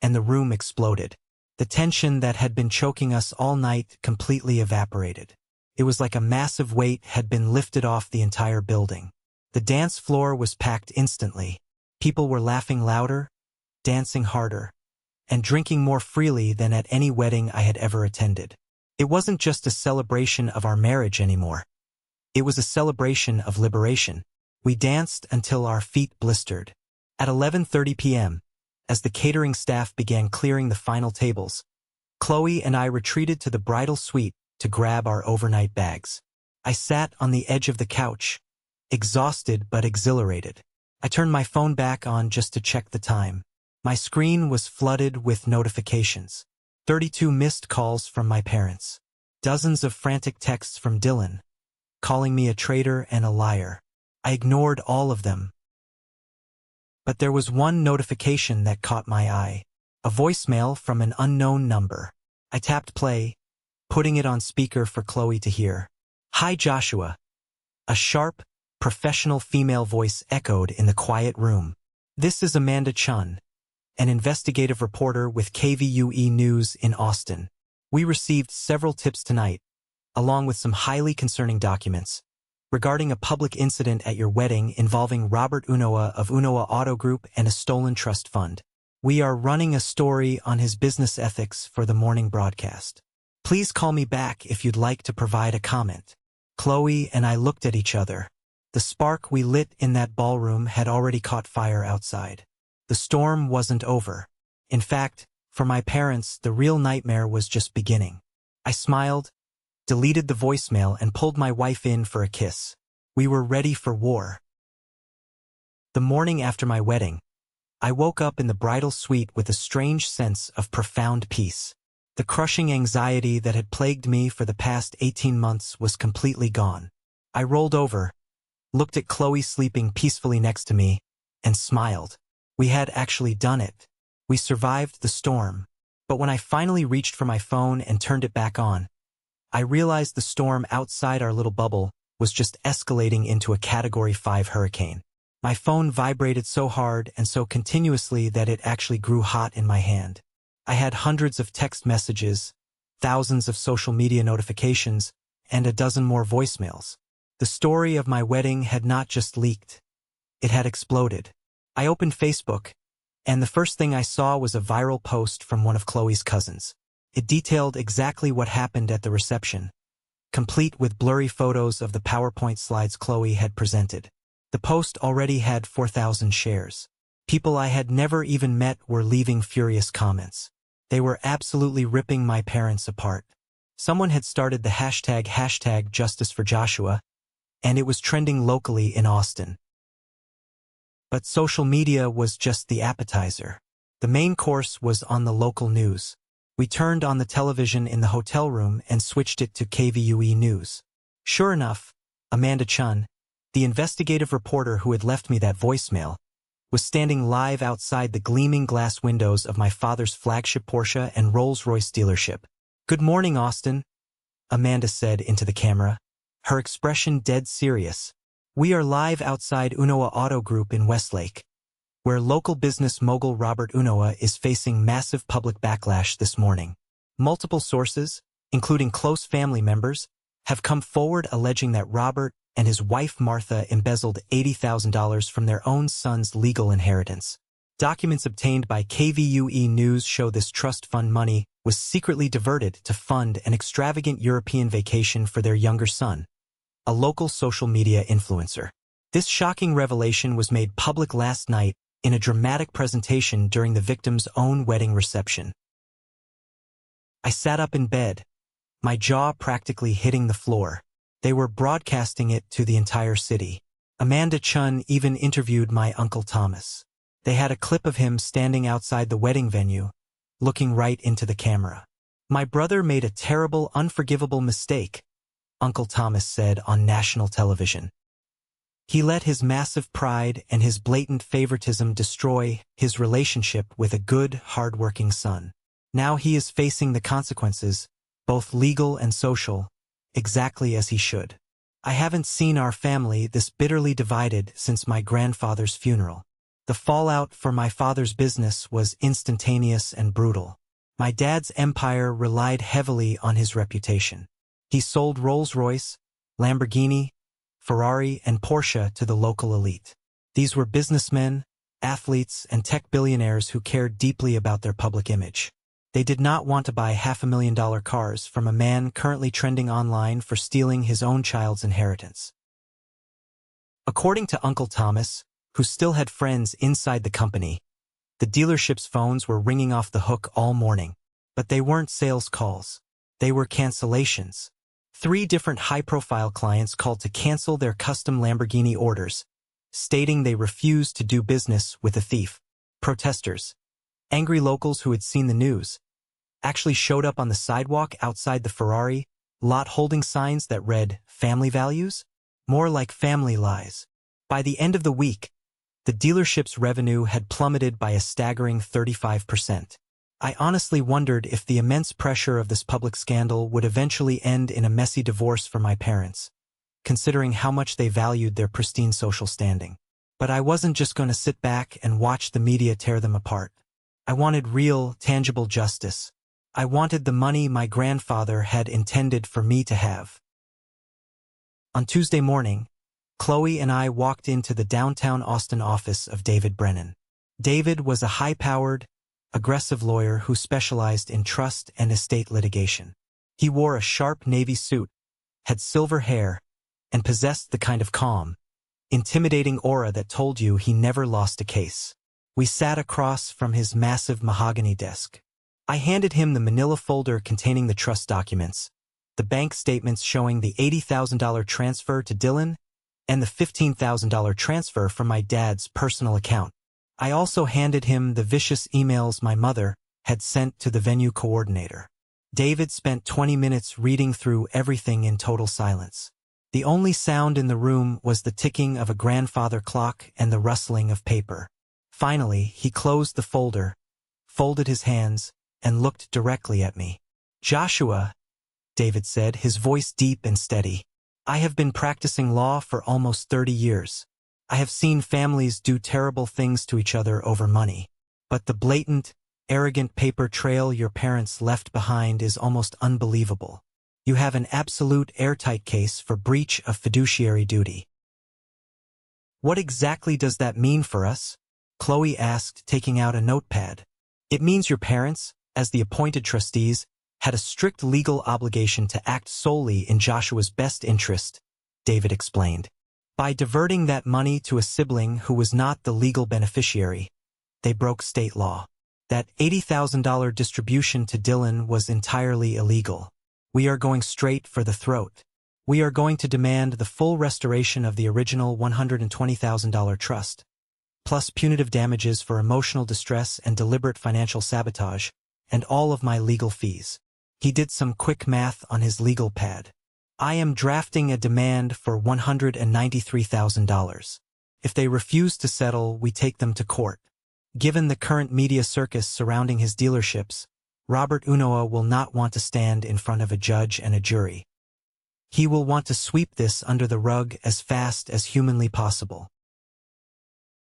and the room exploded. The tension that had been choking us all night completely evaporated. It was like a massive weight had been lifted off the entire building. The dance floor was packed instantly. People were laughing louder, dancing harder, and drinking more freely than at any wedding I had ever attended. It wasn't just a celebration of our marriage anymore. It was a celebration of liberation. We danced until our feet blistered. At 11:30 p.m., as the catering staff began clearing the final tables, Chloe and I retreated to the bridal suite to grab our overnight bags. I sat on the edge of the couch, exhausted but exhilarated. I turned my phone back on just to check the time. My screen was flooded with notifications. 32 missed calls from my parents. Dozens of frantic texts from Dylan, calling me a traitor and a liar. I ignored all of them. But there was one notification that caught my eye. A voicemail from an unknown number. I tapped play, putting it on speaker for Chloe to hear. "Hi, Joshua." A sharp, professional female voice echoed in the quiet room. "This is Amanda Chun, an investigative reporter with KVUE News in Austin. We received several tips tonight, along with some highly concerning documents, regarding a public incident at your wedding involving Robert Unoa of Unoa Auto Group and a stolen trust fund. We are running a story on his business ethics for the morning broadcast. Please call me back if you'd like to provide a comment." Chloe and I looked at each other. The spark we lit in that ballroom had already caught fire outside. The storm wasn't over. In fact, for my parents, the real nightmare was just beginning. I smiled, deleted the voicemail, and pulled my wife in for a kiss. We were ready for war. The morning after my wedding, I woke up in the bridal suite with a strange sense of profound peace. The crushing anxiety that had plagued me for the past 18 months was completely gone. I rolled over, looked at Chloe sleeping peacefully next to me, and smiled. We had actually done it. We survived the storm. But when I finally reached for my phone and turned it back on, I realized the storm outside our little bubble was just escalating into a Category 5 hurricane. My phone vibrated so hard and so continuously that it actually grew hot in my hand. I had hundreds of text messages, thousands of social media notifications, and a dozen more voicemails. The story of my wedding had not just leaked. It had exploded. I opened Facebook, and the first thing I saw was a viral post from one of Chloe's cousins. It detailed exactly what happened at the reception, complete with blurry photos of the PowerPoint slides Chloe had presented. The post already had 4,000 shares. People I had never even met were leaving furious comments. They were absolutely ripping my parents apart. Someone had started the hashtag Justice for Joshua, and it was trending locally in Austin. But social media was just the appetizer. The main course was on the local news. We turned on the television in the hotel room and switched it to KVUE News. Sure enough, Amanda Chun, the investigative reporter who had left me that voicemail, was standing live outside the gleaming glass windows of my father's flagship Porsche and Rolls-Royce dealership. "Good morning, Austin," Amanda said into the camera, her expression dead serious. "We are live outside Unoa Auto Group in Westlake, where local business mogul Robert Unoa is facing massive public backlash this morning. Multiple sources, including close family members, have come forward alleging that Robert and his wife Martha embezzled $80,000 from their own son's legal inheritance. Documents obtained by KVUE News show this trust fund money was secretly diverted to fund an extravagant European vacation for their younger son, a local social media influencer. This shocking revelation was made public last night in a dramatic presentation during the victim's own wedding reception. I sat up in bed, my jaw practically hitting the floor. They were broadcasting it to the entire city. Amanda Chun even interviewed my Uncle Thomas. They had a clip of him standing outside the wedding venue, looking right into the camera. "My brother made a terrible, unforgivable mistake," Uncle Thomas said on national television. "He let his massive pride and his blatant favoritism destroy his relationship with a good, hard-working son. Now he is facing the consequences, both legal and social, exactly as he should. I haven't seen our family this bitterly divided since my grandfather's funeral. The fallout for my father's business was instantaneous and brutal. My dad's empire relied heavily on his reputation. He sold Rolls-Royce, Lamborghini, Ferrari, and Porsche to the local elite. These were businessmen, athletes, and tech billionaires who cared deeply about their public image. They did not want to buy $500,000 cars from a man currently trending online for stealing his own child's inheritance." According to Uncle Thomas, who still had friends inside the company, the dealership's phones were ringing off the hook all morning. But they weren't sales calls. They were cancellations. 3 different high-profile clients called to cancel their custom Lamborghini orders, stating they refused to do business with a thief. Protesters, Angry locals who had seen the news actually showed up on the sidewalk outside the Ferrari lot holding signs that read, "Family values?" More like family lies. By the end of the week, the dealership's revenue had plummeted by a staggering 35%. I honestly wondered if the immense pressure of this public scandal would eventually end in a messy divorce for my parents, considering how much they valued their pristine social standing. But I wasn't just going to sit back and watch the media tear them apart. I wanted real, tangible justice. I wanted the money my grandfather had intended for me to have. On Tuesday morning, Chloe and I walked into the downtown Austin office of David Brennan. David was a high-powered, aggressive lawyer who specialized in trust and estate litigation. He wore a sharp navy suit, had silver hair, and possessed the kind of calm, intimidating aura that told you he never lost a case. We sat across from his massive mahogany desk. I handed him the manila folder containing the trust documents, the bank statements showing the $80,000 transfer to Dylan, and the $15,000 transfer from my dad's personal account. I also handed him the vicious emails my mother had sent to the venue coordinator. David spent 20 minutes reading through everything in total silence. The only sound in the room was the ticking of a grandfather clock and the rustling of paper. Finally, he closed the folder, folded his hands, and looked directly at me. "Joshua," David said, his voice deep and steady, "I have been practicing law for almost 30 years. I have seen families do terrible things to each other over money. But the blatant, arrogant paper trail your parents left behind is almost unbelievable. You have an absolute airtight case for breach of fiduciary duty." "What exactly does that mean for us?" Chloe asked, taking out a notepad. "It means your parents, as the appointed trustees, had a strict legal obligation to act solely in Joshua's best interest," David explained. "By diverting that money to a sibling who was not the legal beneficiary, they broke state law. That $80,000 distribution to Dylan was entirely illegal. We are going straight for the throat. We are going to demand the full restoration of the original $120,000 trust, plus punitive damages for emotional distress and deliberate financial sabotage, and all of my legal fees." He did some quick math on his legal pad. "I am drafting a demand for $193,000. If they refuse to settle, we take them to court. Given the current media circus surrounding his dealerships, Robert Unoa will not want to stand in front of a judge and a jury. He will want to sweep this under the rug as fast as humanly possible."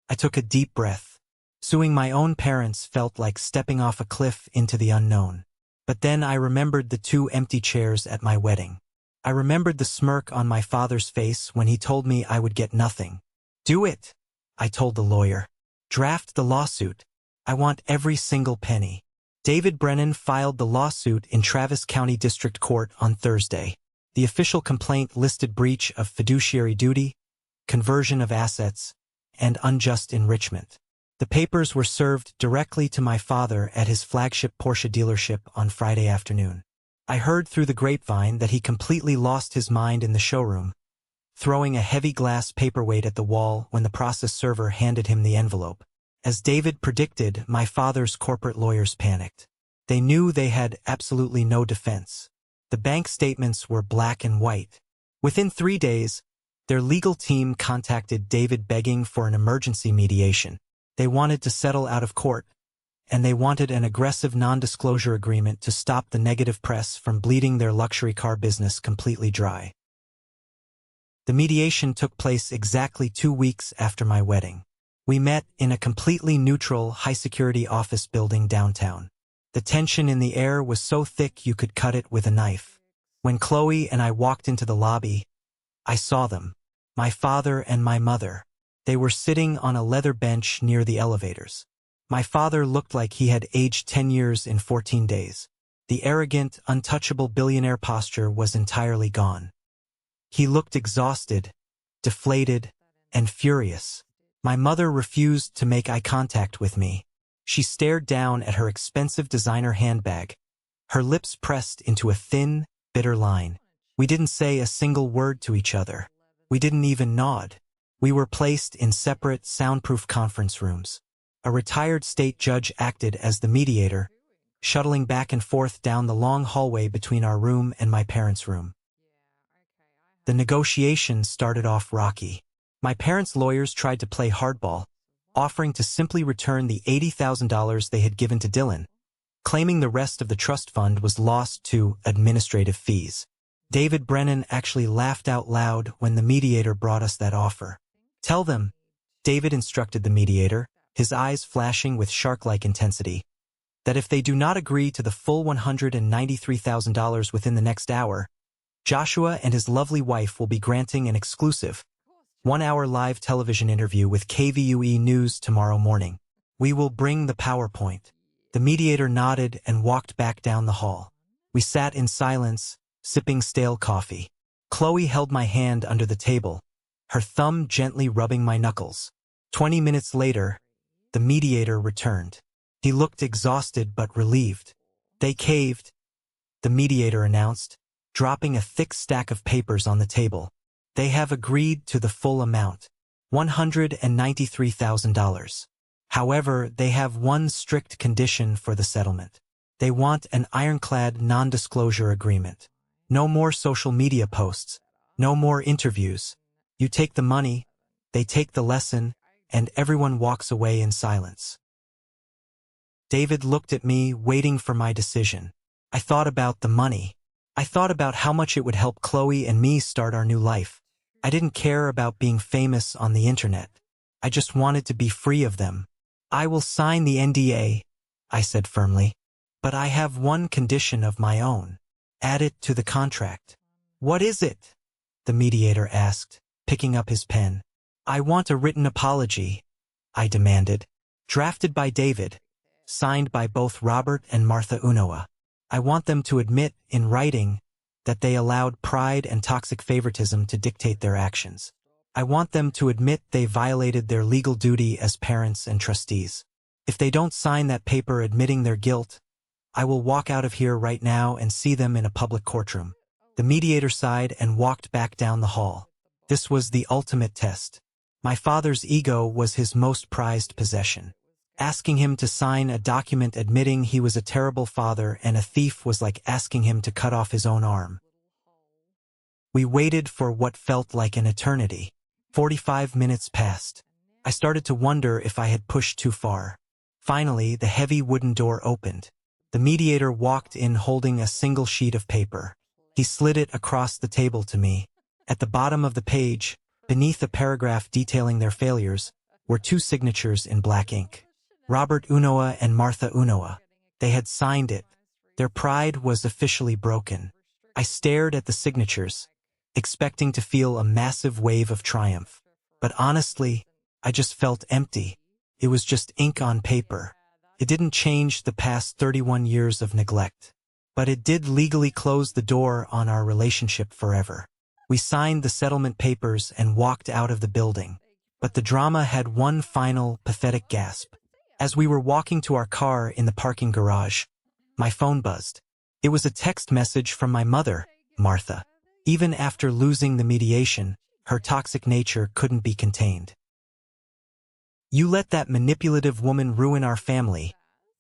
I took a deep breath. Suing my own parents felt like stepping off a cliff into the unknown. But then I remembered the 2 empty chairs at my wedding. I remembered the smirk on my father's face when he told me I would get nothing. "Do it," I told the lawyer. "Draft the lawsuit. I want every single penny." David Brennan filed the lawsuit in Travis County District Court on Thursday. The official complaint listed breach of fiduciary duty, conversion of assets, and unjust enrichment. The papers were served directly to my father at his flagship Porsche dealership on Friday afternoon. I heard through the grapevine that he completely lost his mind in the showroom, throwing a heavy glass paperweight at the wall when the process server handed him the envelope. As David predicted, my father's corporate lawyers panicked. They knew they had absolutely no defense. The bank statements were black and white. Within 3 days, their legal team contacted David begging for an emergency mediation. They wanted to settle out of court, and they wanted an aggressive non-disclosure agreement to stop the negative press from bleeding their luxury car business completely dry. The mediation took place exactly 2 weeks after my wedding. We met in a completely neutral, high-security office building downtown. The tension in the air was so thick you could cut it with a knife. When Chloe and I walked into the lobby, I saw them, my father and my mother. They were sitting on a leather bench near the elevators. My father looked like he had aged 10 years in 14 days. The arrogant, untouchable billionaire posture was entirely gone. He looked exhausted, deflated, and furious. My mother refused to make eye contact with me. She stared down at her expensive designer handbag, her lips pressed into a thin, bitter line. We didn't say a single word to each other. We didn't even nod. We were placed in separate, soundproof conference rooms. A retired state judge acted as the mediator, shuttling back and forth down the long hallway between our room and my parents' room. The negotiations started off rocky. My parents' lawyers tried to play hardball, offering to simply return the $80,000 they had given to Dylan, claiming the rest of the trust fund was lost to administrative fees. David Brennan actually laughed out loud when the mediator brought us that offer. "Tell them," David instructed the mediator, his eyes flashing with shark-like intensity, "that if they do not agree to the full $193,000 within the next hour, Joshua and his lovely wife will be granting an exclusive 1-hour live television interview with KVUE News tomorrow morning. We will bring the PowerPoint." The mediator nodded and walked back down the hall. We sat in silence, sipping stale coffee. Chloe held my hand under the table, her thumb gently rubbing my knuckles. 20 minutes later, the mediator returned. He looked exhausted but relieved. "They caved," the mediator announced, dropping a thick stack of papers on the table. "They have agreed to the full amount, $193,000. However, they have one strict condition for the settlement. They want an ironclad non-disclosure agreement. No more social media posts, no more interviews. You take the money, they take the lesson, and everyone walks away in silence." David looked at me, waiting for my decision. I thought about the money. I thought about how much it would help Chloe and me start our new life. I didn't care about being famous on the internet. I just wanted to be free of them. "I will sign the NDA," I said firmly. "But I have one condition of my own. Add it to the contract." "What is it?" the mediator asked, picking up his pen. "I want a written apology," I demanded. "Drafted by David, signed by both Robert and Martha Unoa. I want them to admit, in writing, that they allowed pride and toxic favoritism to dictate their actions. I want them to admit they violated their legal duty as parents and trustees. If they don't sign that paper admitting their guilt, I will walk out of here right now and see them in a public courtroom." The mediator sighed and walked back down the hall. This was the ultimate test. My father's ego was his most prized possession. Asking him to sign a document admitting he was a terrible father and a thief was like asking him to cut off his own arm. We waited for what felt like an eternity. 45 minutes passed. I started to wonder if I had pushed too far. Finally, the heavy wooden door opened. The mediator walked in holding a single sheet of paper. He slid it across the table to me. At the bottom of the page, beneath a paragraph detailing their failures, were 2 signatures in black ink. Robert Unoa and Martha Unoa. They had signed it. Their pride was officially broken. I stared at the signatures, expecting to feel a massive wave of triumph. But honestly, I just felt empty. It was just ink on paper. It didn't change the past 31 years of neglect. But it did legally close the door on our relationship forever. We signed the settlement papers and walked out of the building. But the drama had one final, pathetic gasp. As we were walking to our car in the parking garage, my phone buzzed. It was a text message from my mother, Martha. Even after losing the mediation, her toxic nature couldn't be contained. "You let that manipulative woman ruin our family,"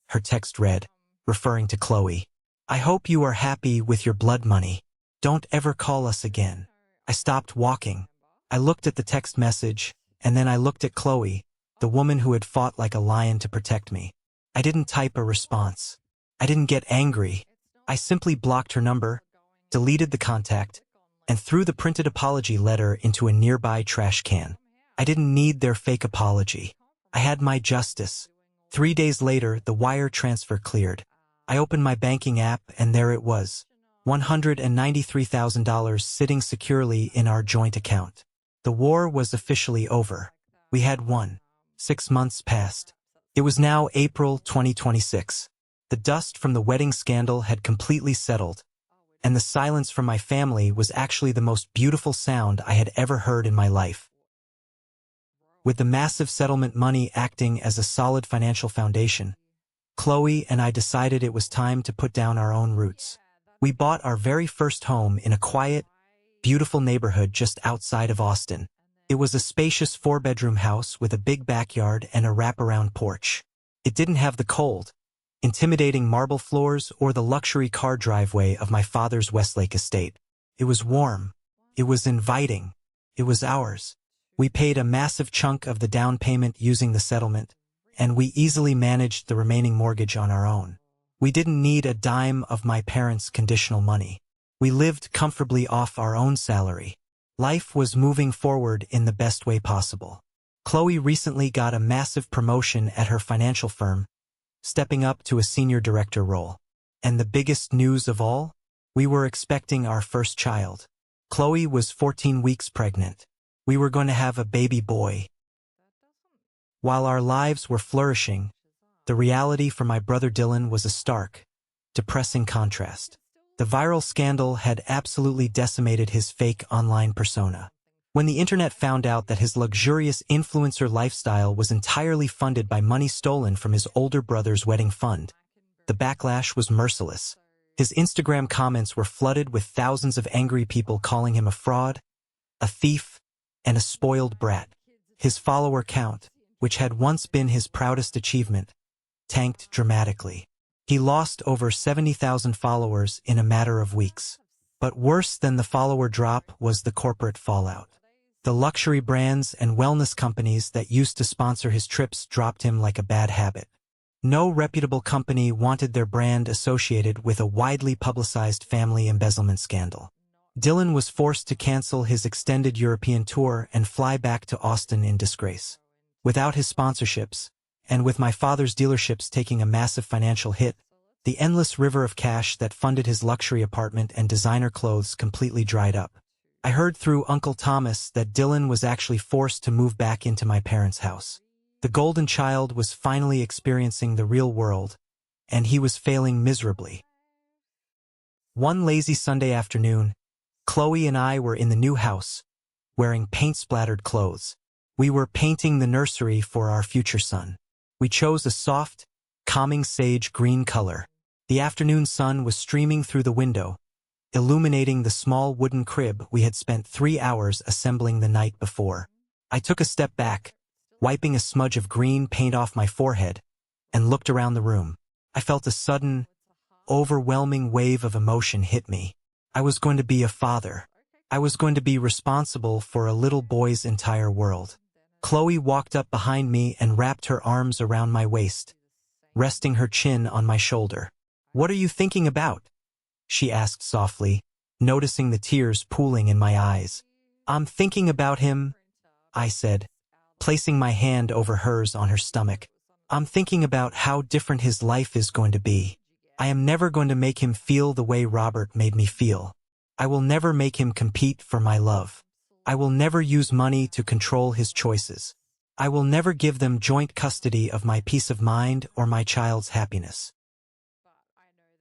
her text read, referring to Chloe. "I hope you are happy with your blood money. Don't ever call us again." I stopped walking. I looked at the text message, and then I looked at Chloe, the woman who had fought like a lion to protect me. I didn't type a response. I didn't get angry. I simply blocked her number, deleted the contact, and threw the printed apology letter into a nearby trash can. I didn't need their fake apology. I had my justice. 3 days later, the wire transfer cleared. I opened my banking app, and there it was, $193,000 sitting securely in our joint account. The war was officially over. We had won. 6 months passed. It was now April 2026. The dust from the wedding scandal had completely settled, and the silence from my family was actually the most beautiful sound I had ever heard in my life. With the massive settlement money acting as a solid financial foundation, Chloe and I decided it was time to put down our own roots. We bought our very first home in a quiet, beautiful neighborhood just outside of Austin. It was a spacious four-bedroom house with a big backyard and a wraparound porch. It didn't have the cold, intimidating marble floors or the luxury car driveway of my father's Westlake estate. It was warm. It was inviting. It was ours. We paid a massive chunk of the down payment using the settlement, and we easily managed the remaining mortgage on our own. We didn't need a dime of my parents' conditional money. We lived comfortably off our own salary. Life was moving forward in the best way possible. Chloe recently got a massive promotion at her financial firm, stepping up to a senior director role. And the biggest news of all? We were expecting our first child. Chloe was 14 weeks pregnant. We were going to have a baby boy. While our lives were flourishing, the reality for my brother Dylan was a stark, depressing contrast. The viral scandal had absolutely decimated his fake online persona. When the internet found out that his luxurious influencer lifestyle was entirely funded by money stolen from his older brother's wedding fund, the backlash was merciless. His Instagram comments were flooded with thousands of angry people calling him a fraud, a thief, and a spoiled brat. His follower count, which had once been his proudest achievement, tanked dramatically. He lost over 70,000 followers in a matter of weeks. But worse than the follower drop was the corporate fallout. The luxury brands and wellness companies that used to sponsor his trips dropped him like a bad habit. No reputable company wanted their brand associated with a widely publicized family embezzlement scandal. Dylan was forced to cancel his extended European tour and fly back to Austin in disgrace. Without his sponsorships, and with my father's dealerships taking a massive financial hit, the endless river of cash that funded his luxury apartment and designer clothes completely dried up. I heard through Uncle Thomas that Dylan was actually forced to move back into my parents' house. The golden child was finally experiencing the real world, and he was failing miserably. One lazy Sunday afternoon, Chloe and I were in the new house, wearing paint-splattered clothes. We were painting the nursery for our future son. We chose a soft, calming sage green color. The afternoon sun was streaming through the window, illuminating the small wooden crib we had spent 3 hours assembling the night before. I took a step back, wiping a smudge of green paint off my forehead, and looked around the room. I felt a sudden, overwhelming wave of emotion hit me. I was going to be a father. I was going to be responsible for a little boy's entire world. Chloe walked up behind me and wrapped her arms around my waist, resting her chin on my shoulder. "What are you thinking about?" she asked softly, noticing the tears pooling in my eyes. "I'm thinking about him," I said, placing my hand over hers on her stomach. "I'm thinking about how different his life is going to be. I am never going to make him feel the way Robert made me feel. I will never make him compete for my love. I will never use money to control his choices. I will never give them joint custody of my peace of mind or my child's happiness."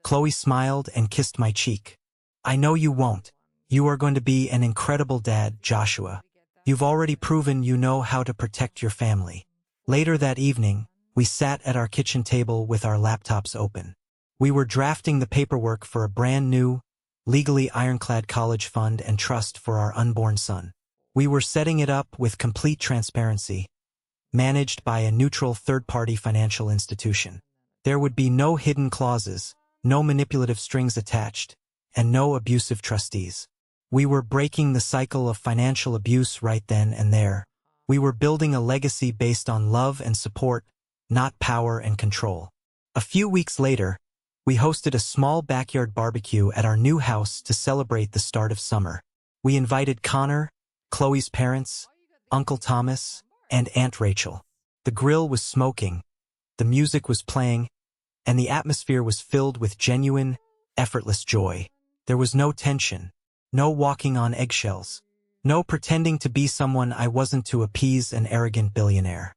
Chloe smiled and kissed my cheek. "I know you won't. You are going to be an incredible dad, Joshua. You've already proven you know how to protect your family." Later that evening, we sat at our kitchen table with our laptops open. We were drafting the paperwork for a brand new, legally ironclad college fund and trust for our unborn son. We were setting it up with complete transparency, managed by a neutral third-party financial institution. There would be no hidden clauses, no manipulative strings attached, and no abusive trustees. We were breaking the cycle of financial abuse right then and there. We were building a legacy based on love and support, not power and control. A few weeks later, we hosted a small backyard barbecue at our new house to celebrate the start of summer. We invited Connor, Chloe's parents, Uncle Thomas, and Aunt Rachel. The grill was smoking, the music was playing, and the atmosphere was filled with genuine, effortless joy. There was no tension, no walking on eggshells, no pretending to be someone I wasn't to appease an arrogant billionaire.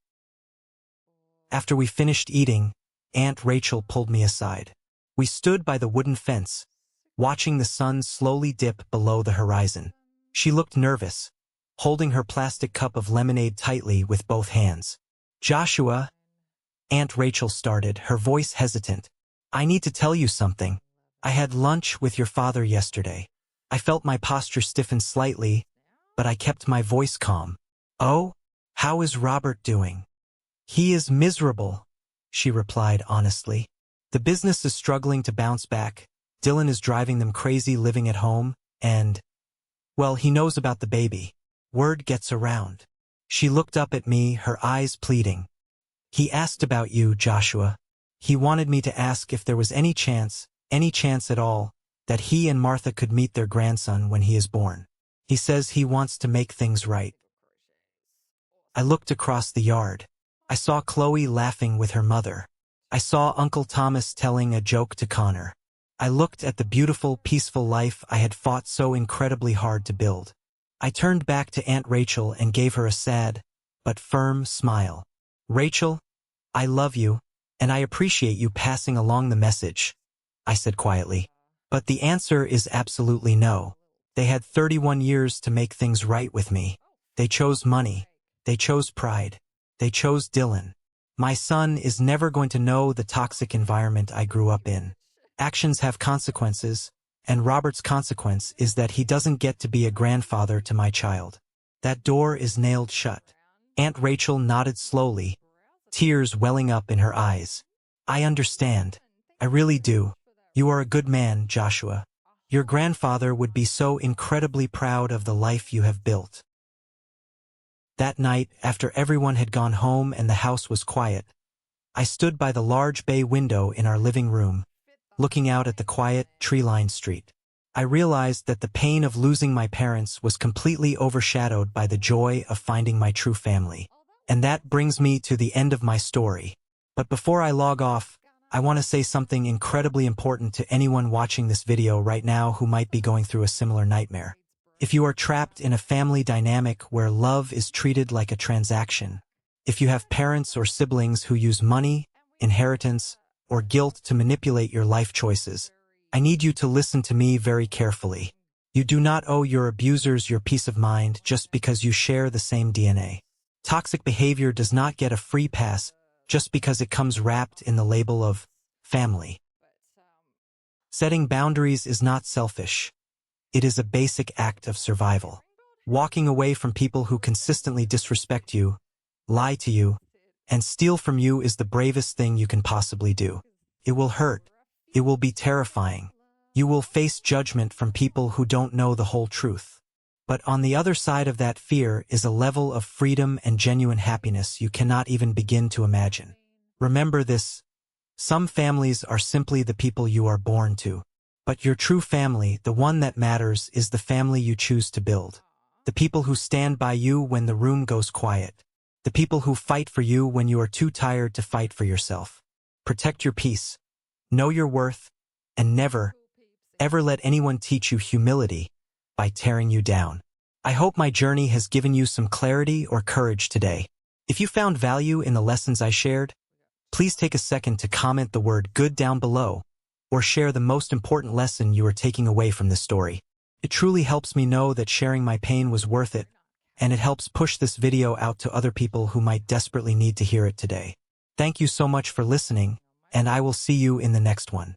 After we finished eating, Aunt Rachel pulled me aside. We stood by the wooden fence, watching the sun slowly dip below the horizon. She looked nervous, holding her plastic cup of lemonade tightly with both hands. "Joshua," Aunt Rachel started, her voice hesitant, "I need to tell you something. I had lunch with your father yesterday. I felt my posture stiffen slightly, but I kept my voice calm. "Oh, how is Robert doing?" "He is miserable," she replied honestly. "The business is struggling to bounce back. Dylan is driving them crazy living at home, and, well, he knows about the baby. Word gets around." She looked up at me, her eyes pleading. "He asked about you, Joshua. He wanted me to ask if there was any chance at all, that he and Martha could meet their grandson when he is born. He says he wants to make things right." I looked across the yard. I saw Chloe laughing with her mother. I saw Uncle Thomas telling a joke to Connor. I looked at the beautiful, peaceful life I had fought so incredibly hard to build. I turned back to Aunt Rachel and gave her a sad, but firm smile. "Rachel, I love you, and I appreciate you passing along the message," I said quietly. But the answer is absolutely no. They had 31 years to make things right with me. They chose money. They chose pride. They chose Dylan. My son is never going to know the toxic environment I grew up in. Actions have consequences, and Robert's consequence is that he doesn't get to be a grandfather to my child. That door is nailed shut. Aunt Rachel nodded slowly, tears welling up in her eyes. "I understand. I really do. You are a good man, Joshua. Your grandfather would be so incredibly proud of the life you have built." That night, after everyone had gone home and the house was quiet, I stood by the large bay window in our living room, looking out at the quiet, tree-lined street. I realized that the pain of losing my parents was completely overshadowed by the joy of finding my true family. And that brings me to the end of my story. But before I log off, I want to say something incredibly important to anyone watching this video right now who might be going through a similar nightmare. If you are trapped in a family dynamic where love is treated like a transaction, if you have parents or siblings who use money, inheritance, or guilt to manipulate your life choices, I need you to listen to me very carefully. You do not owe your abusers your peace of mind just because you share the same DNA. Toxic behavior does not get a free pass just because it comes wrapped in the label of family. Setting boundaries is not selfish. It is a basic act of survival. Walking away from people who consistently disrespect you, lie to you, and steal from you is the bravest thing you can possibly do. It will hurt. It will be terrifying. You will face judgment from people who don't know the whole truth. But on the other side of that fear is a level of freedom and genuine happiness you cannot even begin to imagine. Remember this: some families are simply the people you are born to. But your true family, the one that matters, is the family you choose to build. The people who stand by you when the room goes quiet. The people who fight for you when you are too tired to fight for yourself. Protect your peace. Know your worth. And never, ever let anyone teach you humility by tearing you down. I hope my journey has given you some clarity or courage today. If you found value in the lessons I shared, please take a second to comment the word "good" down below, or share the most important lesson you are taking away from this story. It truly helps me know that sharing my pain was worth it, and it helps push this video out to other people who might desperately need to hear it today. Thank you so much for listening, and I will see you in the next one.